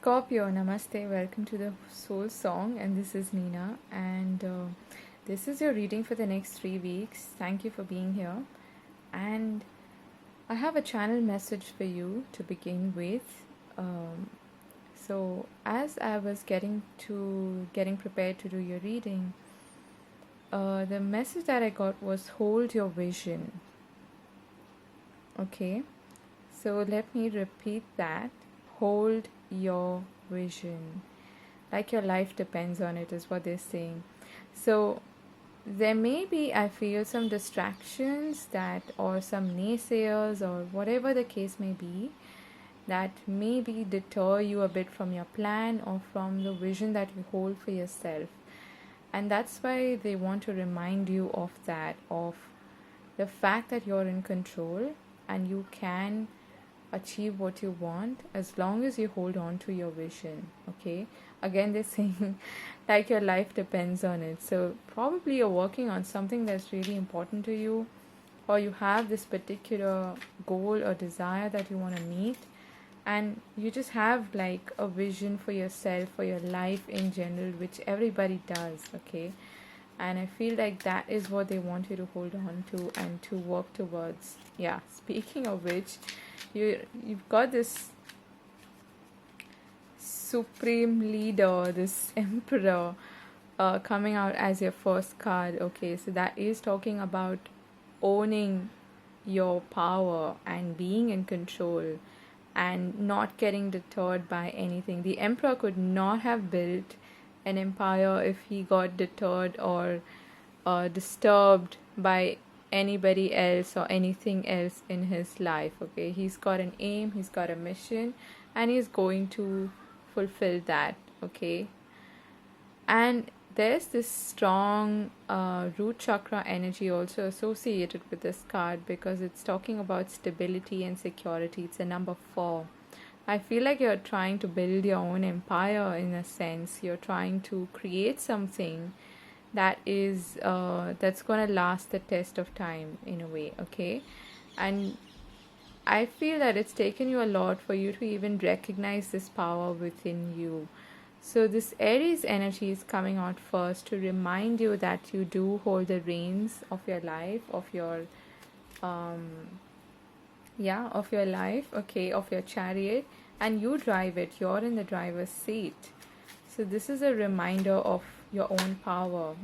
Scorpio, namaste, welcome to the Soul Song, and this is Nina, and this is your reading for the next 3 weeks. Thank you for being here, and I have a channel message for you to begin with. So, as I was getting prepared to do your reading, the message that I got was hold your vision. Okay, so let me repeat that. Hold your vision. Like your life depends on it, is what they're saying. So there may be, I feel, some distractions or some naysayers, or whatever the case may be, that maybe deter you a bit from your plan or from the vision that you hold for yourself. And that's why they want to remind you of that, of the fact that you're in control and you can achieve what you want as long as you hold on to your vision. Okay, again they're saying like your life depends on it. So probably you're working on something that's really important to you, or you have this particular goal or desire that you want to meet, and you just have like a vision for yourself, for your life in general, which everybody does. Okay, and I feel like that is what they want you to hold on to and to work towards. Yeah, speaking of which, you've got this supreme leader, this emperor, coming out as your first card. Okay, so that is talking about owning your power and being in control and not getting deterred by anything. The emperor could not have built an empire if he got deterred or disturbed by anybody else or anything else in his life. Okay, he's got an aim, he's got a mission, and he's going to fulfill that. Okay, and there's this strong root chakra energy also associated with this card, because it's talking about stability and security. It's a number 4. I feel like you're trying to build your own empire in a sense. You're trying to create something that is that's going to last the test of time in a way. Okay, and I feel that it's taken you a lot for you to even recognize this power within you. So this Aries energy is coming out first to remind you that you do hold the reins of your life, of your of your life, okay, of your chariot, and you drive it. You're in the driver's seat. So this is a reminder of your own power.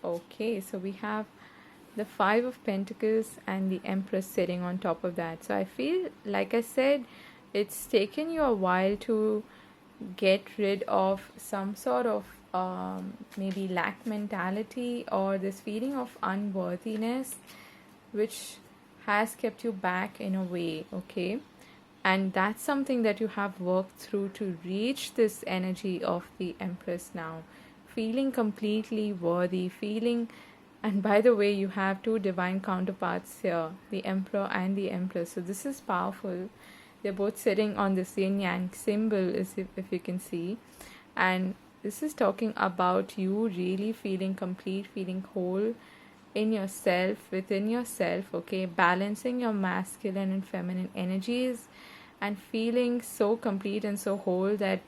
Okay, so we have the 5 of Pentacles and the Empress sitting on top of that. So I feel, like I said, it's taken you a while to get rid of some sort of maybe lack mentality or this feeling of unworthiness, which has kept you back in a way. Okay, and that's something that you have worked through to reach this energy of the Empress now, feeling completely worthy, feeling. And by the way, you have 2 divine counterparts here, the Emperor and the Empress. So this is powerful. They're both sitting on this yin yang symbol, if you can see. And this is talking about you really feeling complete, feeling whole in yourself, within yourself. Okay, balancing your masculine and feminine energies and feeling so complete and so whole that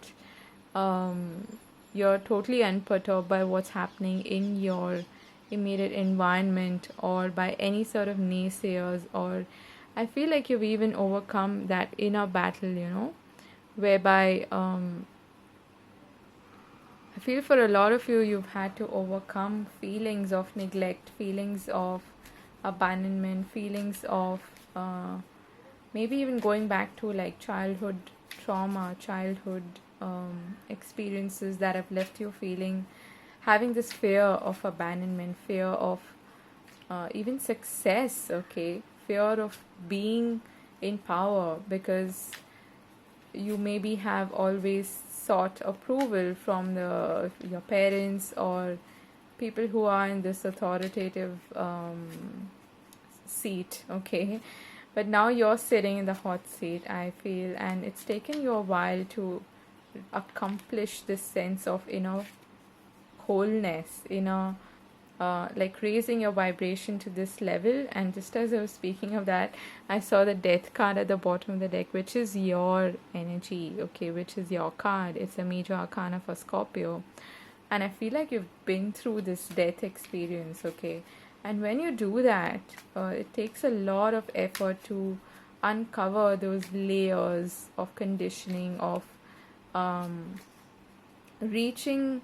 you're totally unperturbed by what's happening in your immediate environment or by any sort of naysayers. Or I feel like you've even overcome that inner battle, whereby I feel for a lot of you, you've had to overcome feelings of neglect, feelings of abandonment, feelings of maybe even going back to like childhood trauma, childhood experiences that have left you having this fear of abandonment, fear of even success. Okay, fear of being in power, because you maybe have always sought approval from your parents or people who are in this authoritative seat. Okay, but now you're sitting in the hot seat, I feel, and it's taken you a while to accomplish this sense of inner wholeness, inner like raising your vibration to this level. And just as I was speaking of that, I saw the death card at the bottom of the deck, which is your energy, okay, which is your card. It's a major arcana for Scorpio. And I feel like you've been through this death experience, okay. And when you do that, it takes a lot of effort to uncover those layers of conditioning, of um, reaching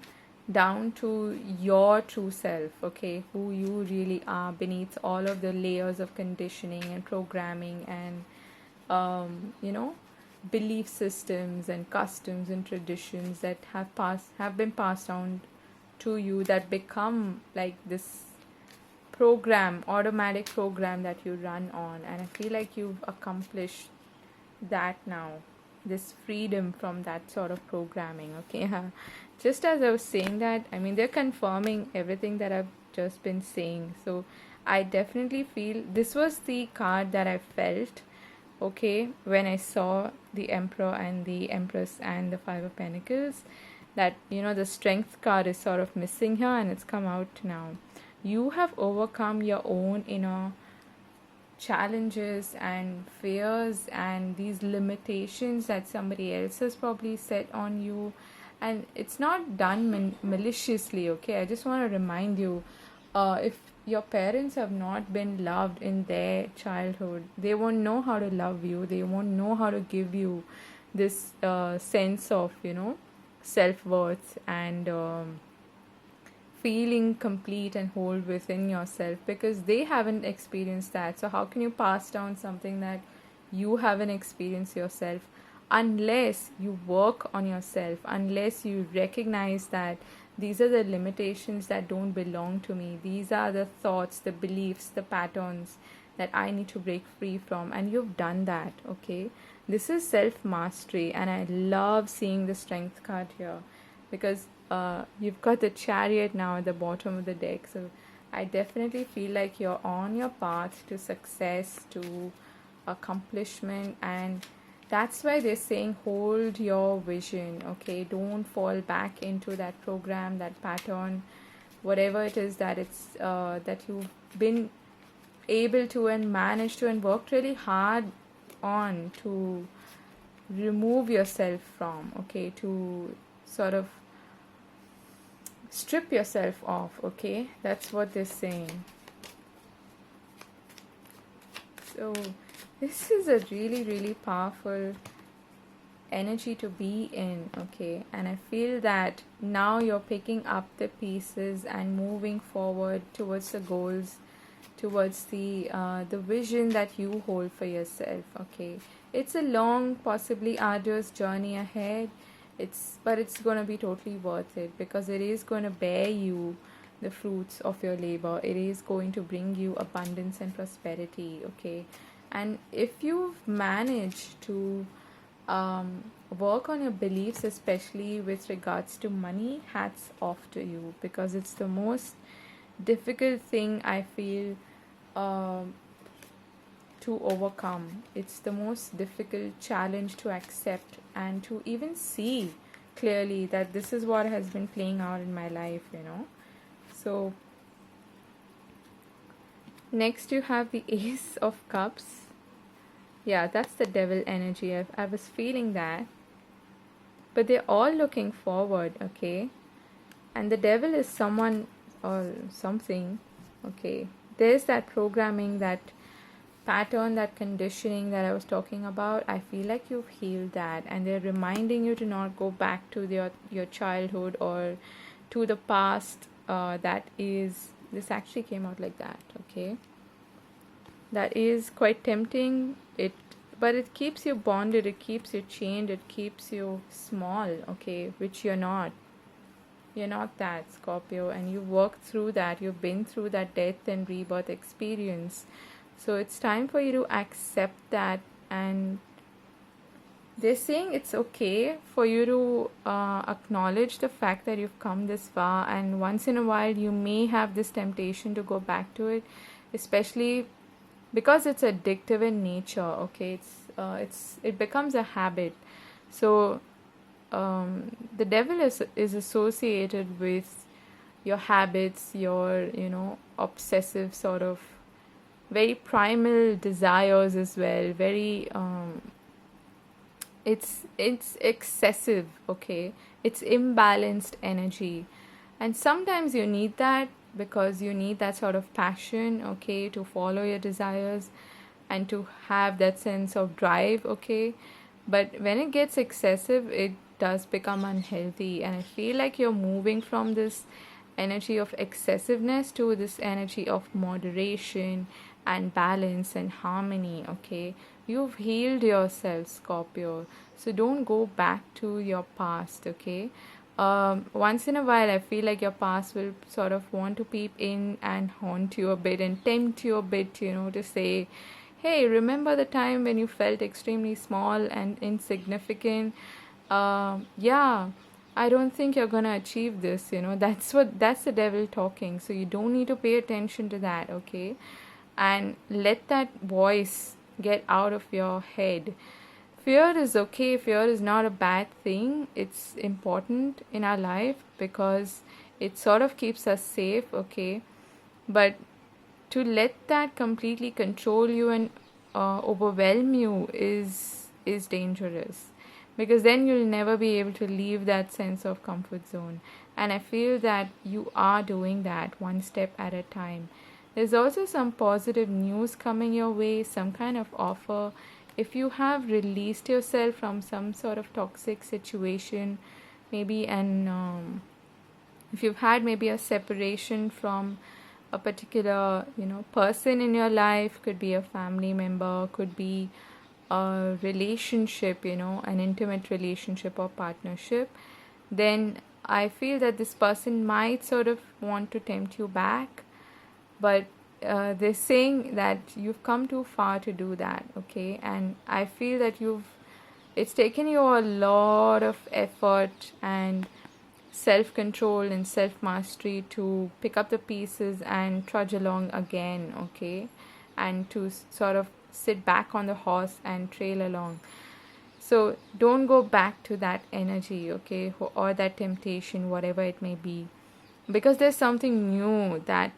down to your true self, okay, who you really are beneath all of the layers of conditioning and programming and you know, belief systems and customs and traditions that have been passed down to you, that become like this automatic program that you run on. And I feel like you've accomplished that now, this freedom from that sort of programming, okay. Just as I was saying that, I mean, they're confirming everything that I've just been saying. So I definitely feel this was the card that I felt, okay, when I saw the Emperor and the Empress and the Five of Pentacles, that, you know, the Strength card is sort of missing here, and it's come out now. You have overcome your own inner challenges and fears and these limitations that somebody else has probably set on you. And it's not done maliciously, okay. I just want to remind you, if your parents have not been loved in their childhood, they won't know how to love you. They won't know how to give you this sense of, you know, self-worth and feeling complete and whole within yourself, because they haven't experienced that. So how can you pass down something that you haven't experienced yourself, unless you work on yourself, unless you recognize that these are the limitations that don't belong to me, these are the thoughts, the beliefs, the patterns that I need to break free from. And you've done that, okay. This is self mastery, and I love seeing the Strength card here, because you've got the Chariot now at the bottom of the deck. So I definitely feel like you're on your path to success, to accomplishment, and that's why they're saying hold your vision, okay. Don't fall back into that program, that pattern, whatever it is that it's that you've been able to and managed to and worked really hard on to remove yourself from, okay, to sort of strip yourself off, okay. That's what they're saying. So this is a really, really powerful energy to be in, okay. And I feel that now you're picking up the pieces and moving forward towards the goals, towards the vision that you hold for yourself, okay. It's a long, possibly arduous journey ahead. But it's going to be totally worth it, because it is going to bear you the fruits of your labor. It is going to bring you abundance and prosperity, okay. And if you've managed to work on your beliefs, especially with regards to money, hats off to you, because it's the most difficult thing I feel to overcome. It's the most difficult challenge to accept, and to even see clearly that this is what has been playing out in my life, you know. So next you have the Ace of Cups. Yeah, that's the Devil energy. I was feeling that. But they're all looking forward, okay. And the Devil is someone or something, okay. There's that programming, that pattern, that conditioning that I was talking about. I feel like you've healed that, and they're reminding you to not go back to your childhood or to the past. That is, this actually came out like that, okay. That is quite tempting, but it keeps you bonded, it keeps you chained, it keeps you small, okay, which you're not. You're not that, Scorpio, and you worked through that. You've been through that death and rebirth experience. So it's time for you to accept that. And they're saying it's okay for you to acknowledge the fact that you've come this far, and once in a while you may have this temptation to go back to it, especially because it's addictive in nature, okay. It becomes a habit. So the Devil is associated with your habits, your, obsessive sort of very primal desires as well. Very it's excessive, okay? It's imbalanced energy. And sometimes you need that, because you need that sort of passion, okay, to follow your desires and to have that sense of drive, okay? But when it gets excessive, it does become unhealthy. And I feel like you're moving from this energy of excessiveness to this energy of moderation and balance and harmony, okay? You've healed yourself, Scorpio. So don't go back to your past, okay? Once in a while, I feel like your past will sort of want to peep in and haunt you a bit and tempt you a bit, to say, hey, remember the time when you felt extremely small and insignificant? Yeah, I don't think you're gonna achieve this, that's the devil talking. So you don't need to pay attention to that, okay? And let that voice get out of your head. Fear is okay, fear is not a bad thing. It's important in our life because it sort of keeps us safe, okay? But to let that completely control you and overwhelm you is dangerous, because then you'll never be able to leave that sense of comfort zone. And I feel that you are doing that one step at a time. There's also some positive news coming your way, some kind of offer. If you have released yourself from some sort of toxic situation, maybe an if you've had maybe a separation from a particular person in your life, could be a family member, could be a relationship, an intimate relationship or partnership, then I feel that this person might sort of want to tempt you back. But they're saying that you've come too far to do that, okay? And I feel that it's taken you a lot of effort and self-control and self-mastery to pick up the pieces and trudge along again, okay? And to sort of sit back on the horse and trail along. So don't go back to that energy, okay? Or that temptation, whatever it may be. Because there's something new that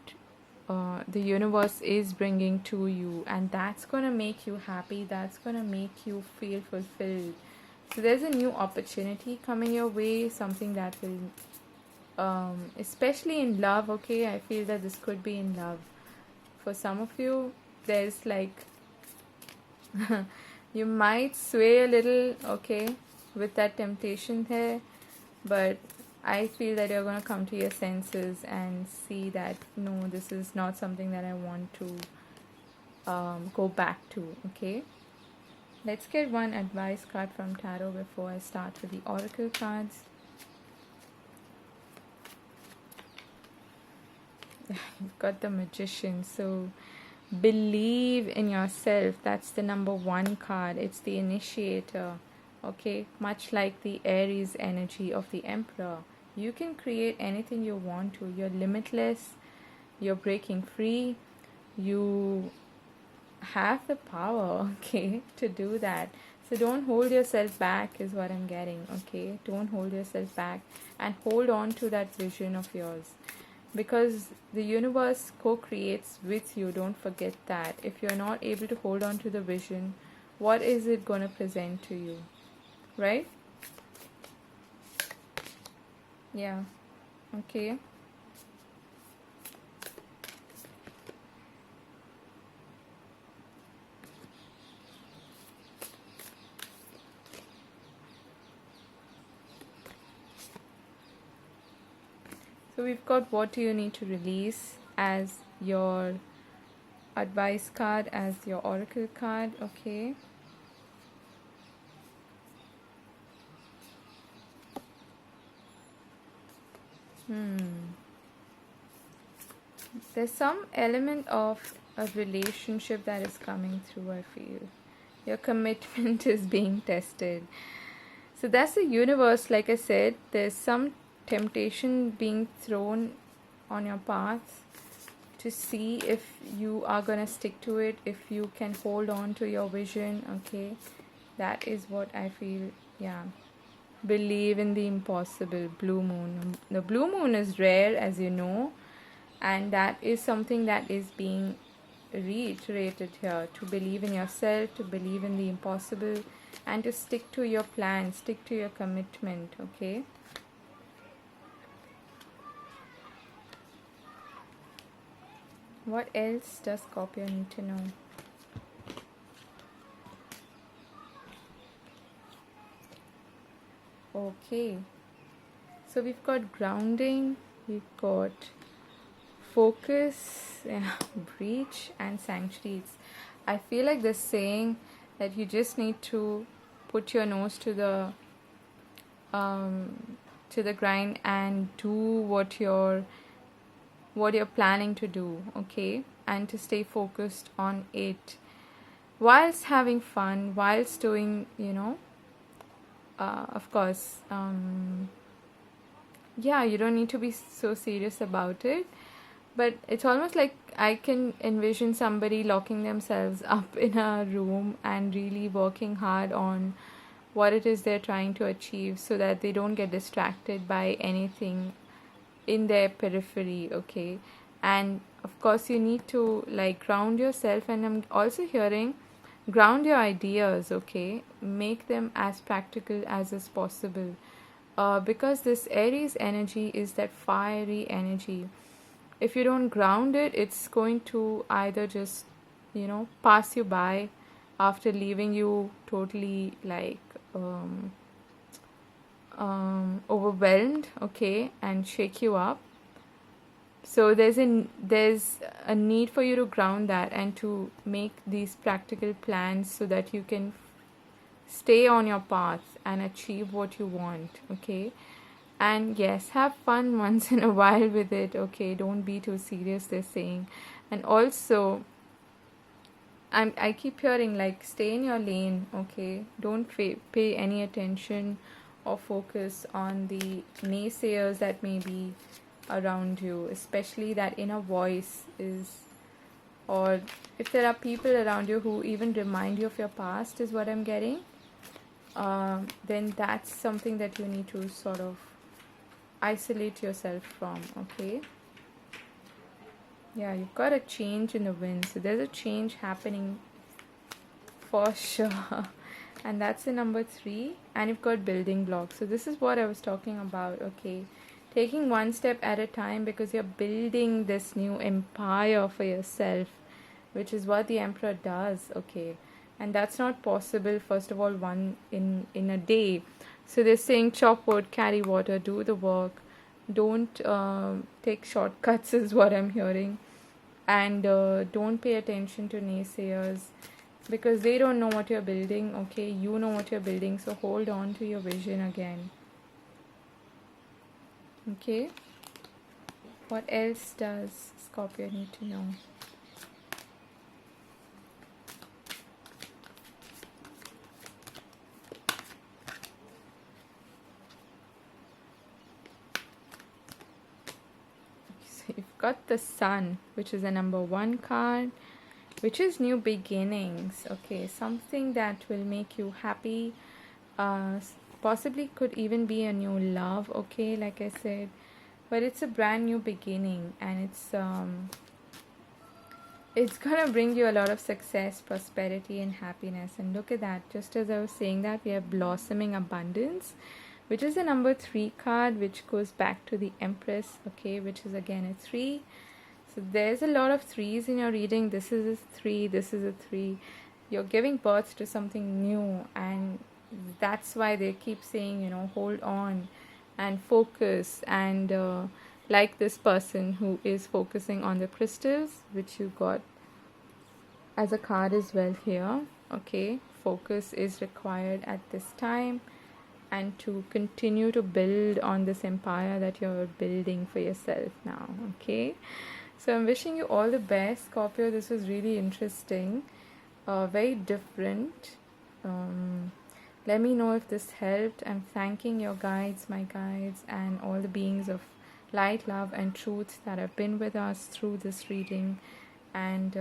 the universe is bringing to you, and that's going to make you happy, that's going to make you feel fulfilled. So there's a new opportunity coming your way, something that will especially in love, okay? I feel that this could be in love. For some of you, there's like you might sway a little, okay, with that temptation there, but I feel that you're going to come to your senses and see that no, this is not something that I want to go back to, okay? Let's get one advice card from Tarot before I start with the Oracle cards. You've got the Magician. So believe in yourself. That's the number one card. It's the initiator, okay? Much like the Aries energy of the Emperor. You can create anything you want to. You're limitless. You're breaking free. You have the power, okay, to do that. So don't hold yourself back is what I'm getting, okay? Don't hold yourself back and hold on to that vision of yours, because the universe co-creates with you. Don't forget that. If you're not able to hold on to the vision, what is it going to present to you, right? Yeah, okay. So we've got what do you need to release as your advice card, as your oracle card, okay? There's some element of a relationship that is coming through, I feel. Your commitment is being tested. So that's the universe, like I said. There's some temptation being thrown on your path to see if you are going to stick to it, if you can hold on to your vision, okay? That is what I feel, yeah. believe in the impossible. Blue moon. The blue moon is rare, as you know, and that is something that is being reiterated here, to believe in yourself, to believe in the impossible, and to stick to your plan, stick to your commitment. Okay. What else does Scorpio need to know? Okay, so we've got grounding, we've got focus, yeah, breach, and sanctuaries. I feel like they're saying that you just need to put your nose to the grind and do what you're planning to do, okay, and to stay focused on it whilst having fun, whilst doing, of course, yeah, you don't need to be so serious about it, but it's almost like I can envision somebody locking themselves up in a room and really working hard on what it is they're trying to achieve, so that they don't get distracted by anything in their periphery, okay. And of course you need to like ground yourself, and I'm also hearing ground your ideas, okay, make them as practical as is possible, because this Aries energy is that fiery energy. If you don't ground it, it's going to either just pass you by after leaving you totally like overwhelmed, okay, and shake you up. So there's a need for you to ground that and to make these practical plans so that you can stay on your path and achieve what you want, okay. And yes, have fun once in a while with it, okay, don't be too serious, they're saying. And also I keep hearing like stay in your lane, okay, don't pay any attention or focus on the naysayers that may be around you, especially that inner voice is, or if there are people around you who even remind you of your past, is what I'm getting. Then that's something that you need to sort of isolate yourself from, okay. Yeah, you've got a change in the wind, so there's a change happening for sure. And that's the number 3. And you've got building blocks, so this is what I was talking about, okay. Taking one step at a time, because you're building this new empire for yourself, which is what the Emperor does, okay. And that's not possible, first of all, one in a day. So they're saying chop wood, carry water, do the work, don't take shortcuts is what I'm hearing. And don't pay attention to naysayers, because they don't know what you're building, okay. You know what you're building, so hold on to your vision again, okay. What else does Scorpio need to know? So you've got the Sun, which is the number 1 card, which is new beginnings, okay. Something that will make you happy, possibly could even be a new love, okay, like I said. But it's a brand new beginning, and it's gonna bring you a lot of success, prosperity, and happiness. And look at that, just as I was saying that, we have blossoming abundance, which is the number 3 card, which goes back to the Empress, okay, which is again a 3. So there's a lot of 3s in your reading. This is a 3, this is a 3. You're giving birth to something new, and that's why they keep saying, hold on and focus. And like this person who is focusing on the crystals, which you got as a card as well here, okay. Focus is required at this time, and to continue to build on this empire that you're building for yourself now, okay. So I'm wishing you all the best, Scorpio. This was really interesting, very different. Let me know if this helped. I'm thanking your guides, my guides, and all the beings of light, love, and truth that have been with us through this reading. And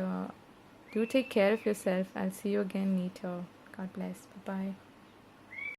do take care of yourself. I'll see you again later. God bless. Bye-bye.